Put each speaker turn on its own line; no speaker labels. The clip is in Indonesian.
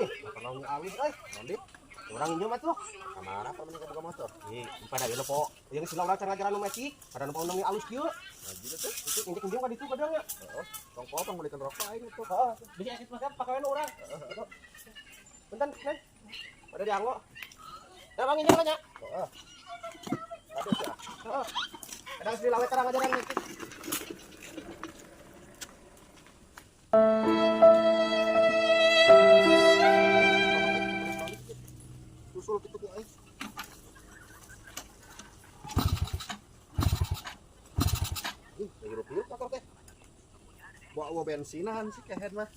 ih kalau awis euy nanti urang nyeum atuh kamar apa meningkat boga motor ih pada ge po yang silau urang cara ngajaran nu metik pada nu paundang alus kieu nah gitu tuh itu injek-injek ka ditu kadang ya heeh tong potong balikan rokok aing tuh heeh bisa eksit mah kan pakawean urang bentar men pada dianggo da bang injek nya heeh aduh ya heeh kadang si lawe terang ajaran metik susul gitu ku aing hirup-hirup motor teh bawa bensinan sih kehead mah